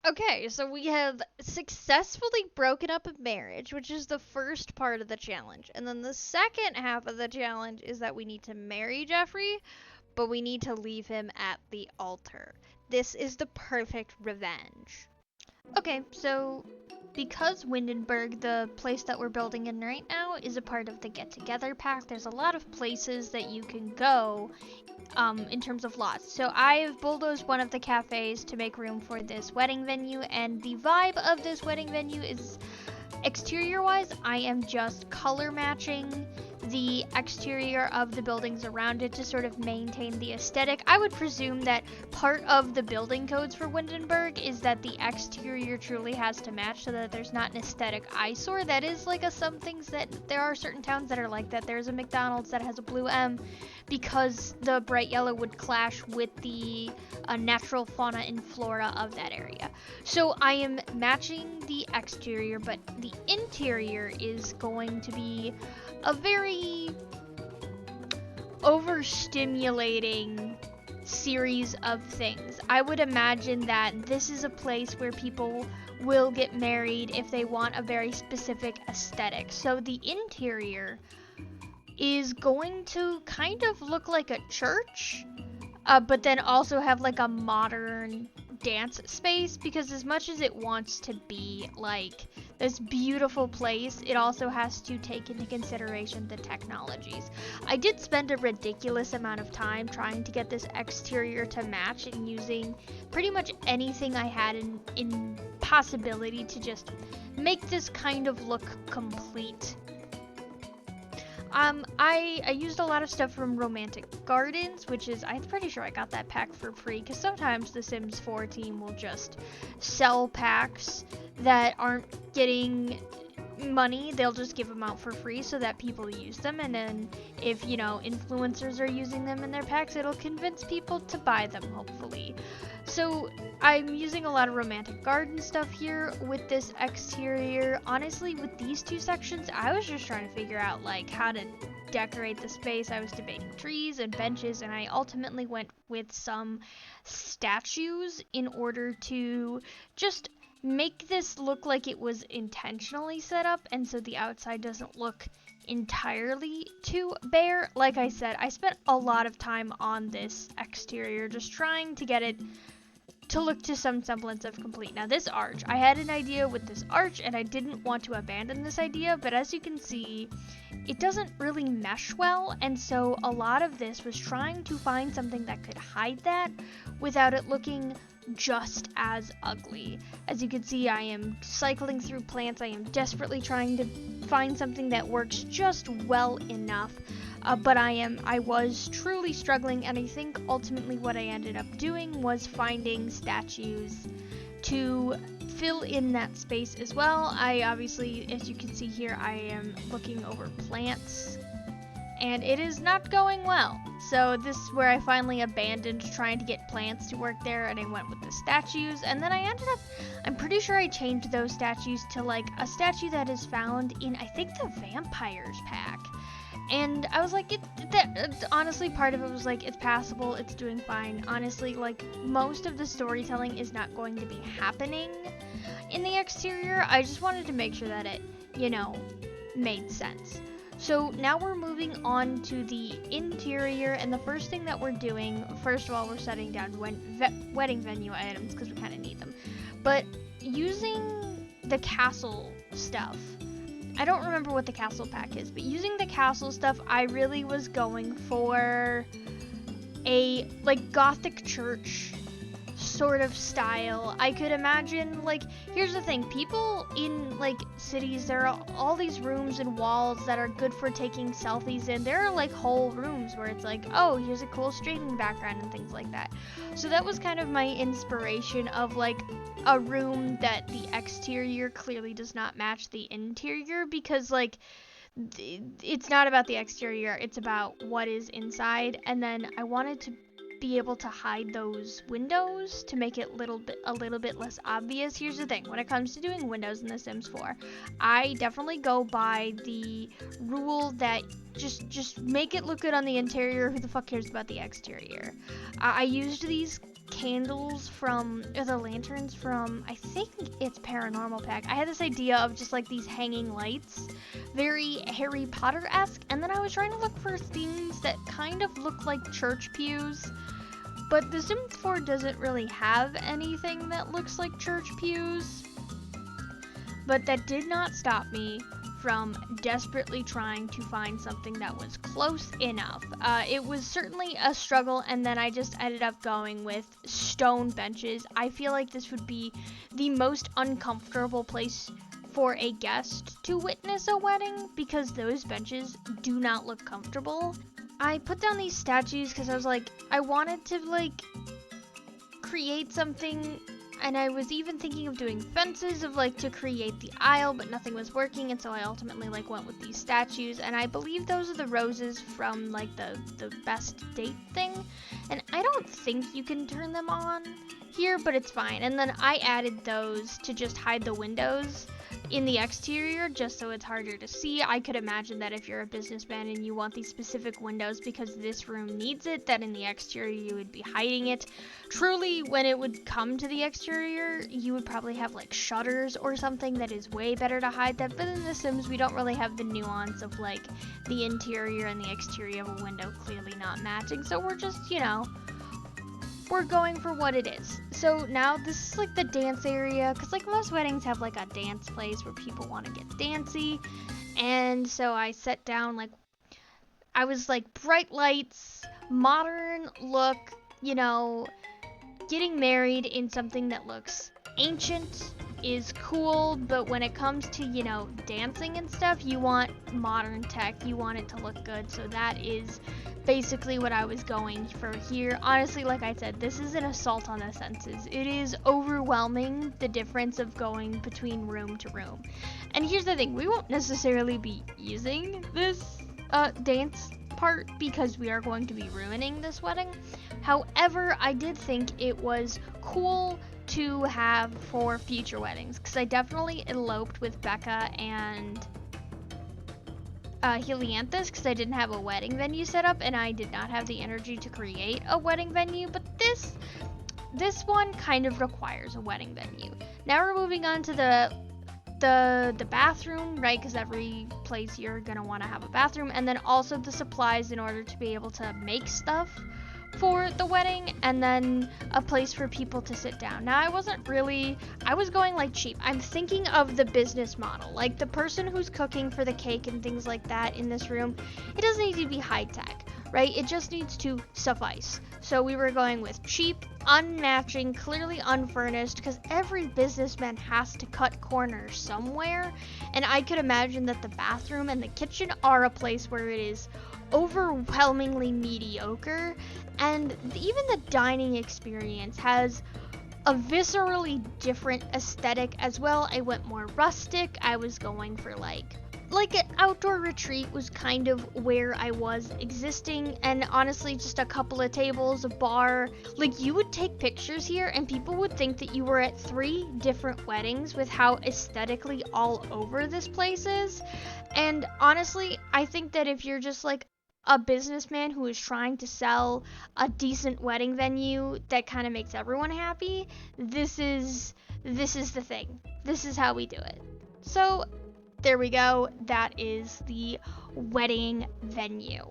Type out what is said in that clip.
Okay, so we have successfully broken up a marriage, which is the first part of the challenge. And then the second half of the challenge is that we need to marry Jeffrey, but we need to leave him at the altar. This is the perfect revenge. Okay, so because Windenburg, the place that we're building in right now, is a part of the Get Together Pack, there's a lot of places that you can go in terms of lots. So I've bulldozed one of the cafes to make room for this wedding venue, and the vibe of this wedding venue is exterior wise, I am just color matching the exterior of the buildings around it to sort of maintain the aesthetic. I would presume that part of the building codes for Windenburg is that the exterior truly has to match so that there's not an aesthetic eyesore. That is like some things that there are certain towns that are like that. There's a McDonald's that has a blue M because the bright yellow would clash with the natural fauna and flora of that area. So I am matching the exterior, but the interior is going to be a very overstimulating series of things. I would imagine that this is a place where people will get married if they want a very specific aesthetic. So the interior is going to kind of look like a church, but then also have like a modern dance space, because as much as it wants to be like this beautiful place, it also has to take into consideration the technologies. I did spend a ridiculous amount of time trying to get this exterior to match and using pretty much anything I had in possibility to just make this kind of look complete. I used a lot of stuff from Romantic Gardens, which is, I'm pretty sure I got that pack for free, because sometimes the Sims 4 team will just sell packs that aren't getting money. They'll just give them out for free so that people use them, and then if, you know, influencers are using them in their packs, it'll convince people to buy them, hopefully. So I'm using a lot of Romantic Garden stuff here with this exterior. Honestly, with these two sections, I was just trying to figure out like how to decorate the space. I was debating trees and benches, and I ultimately went with some statues in order to just make this look like it was intentionally set up, and so the outside doesn't look entirely too bare. Like I said, I spent a lot of time on this exterior just trying to get it to look to some semblance of complete. Now this arch, I had an idea with this arch and I didn't want to abandon this idea, but as you can see, it doesn't really mesh well, and so a lot of this was trying to find something that could hide that without it looking just as ugly. As you can see, I am cycling through plants. I am desperately trying to find something that works just well enough, but I was truly struggling, and I think ultimately what I ended up doing was finding statues to fill in that space as well. I obviously, as you can see here, I am looking over plants, and it is not going well. So this is where I finally abandoned trying to get plants to work there, and I went with the statues, and then I ended up, I'm pretty sure I changed those statues to like a statue that is found in, I think, the Vampires pack. And I was like, honestly, part of it was like, it's passable, it's doing fine. Honestly, like, most of the storytelling is not going to be happening in the exterior. I just wanted to make sure that it, you know, made sense. So now we're moving on to the interior, and the first thing that we're doing, first of all, we're setting down wedding venue items because we kind of need them. But using the castle stuff, I don't remember what the castle pack is, but using the castle stuff, I really was going for a like gothic church sort of style. I could imagine, like, here's the thing, people in like cities, there are all these rooms and walls that are good for taking selfies in. There are like whole rooms where it's like, oh, here's a cool streaming background and things like that. So that was kind of my inspiration of like a room that the exterior clearly does not match the interior, because like it's not about the exterior, it's about what is inside. And then I wanted to be able to hide those windows to make it a little bit less obvious. Here's the thing, when it comes to doing windows in The Sims 4, I definitely go by the rule that just make it look good on the interior. Who the fuck cares about the exterior? I used these candles from, or the lanterns from, I think it's Paranormal Pack. I had this idea of just like these hanging lights, very Harry Potter-esque, and then I was trying to look for things that kind of look like church pews, but The Sims 4 doesn't really have anything that looks like church pews. But that did not stop me from desperately trying to find something that was close enough. It was certainly a struggle, and then I just ended up going with stone benches. I feel like this would be the most uncomfortable place for a guest to witness a wedding because those benches do not look comfortable. I put down these statues because I was like, I wanted to like create something, and I was even thinking of doing fences of like to create the aisle, but nothing was working, and so I ultimately like went with these statues, and I believe those are the roses from like the best date thing, and I don't think you can turn them on here, but it's fine. And then I added those to just hide the windows in the exterior just so it's harder to see. I could imagine that if you're a businessman and you want these specific windows because this room needs it, that in the exterior you would be hiding it. Truly, when it would come to the exterior, you would probably have like shutters or something that is way better to hide that, but in The Sims we don't really have the nuance of like the interior and the exterior of a window clearly not matching, so we're just, you know, we're going for what it is. So now this is like the dance area, because like most weddings have like a dance place where people want to get dancey, and so I set down like, I was like bright lights, modern look, you know, getting married in something that looks ancient is cool, but when it comes to, you know, dancing and stuff, you want modern tech, you want it to look good, so that is basically what I was going for here. Honestly, like I said, this is an assault on the senses. It is overwhelming, the difference of going between room to room. And here's the thing, we won't necessarily be using this dance part because we are going to be ruining this wedding. However, I did think it was cool to have for future weddings, because I definitely eloped with Becca and Helianthus because I didn't have a wedding venue set up and I did not have the energy to create a wedding venue, but this one kind of requires a wedding venue. Now we're moving on to the bathroom, right, because every place you're gonna want to have a bathroom, and then also the supplies in order to be able to make stuff for the wedding, and then a place for people to sit down. Now I was going like cheap. I'm thinking of the business model, like the person who's cooking for the cake and things like that in this room, it doesn't need to be high tech, right? It just needs to suffice. So we were going with cheap, unmatching, clearly unfurnished, because every businessman has to cut corners somewhere, and I could imagine that the bathroom and the kitchen are a place where it is overwhelmingly mediocre, and even the dining experience has a viscerally different aesthetic as well. I went more rustic. I was going for like an outdoor retreat was kind of where I was existing, and honestly just a couple of tables, a bar. Like, you would take pictures here and people would think that you were at 3 different weddings with how aesthetically all over this place is. And honestly, I think that if you're just like a businessman who is trying to sell a decent wedding venue that kind of makes everyone happy, this is the thing. This is how we do it. So there we go. That is the wedding venue.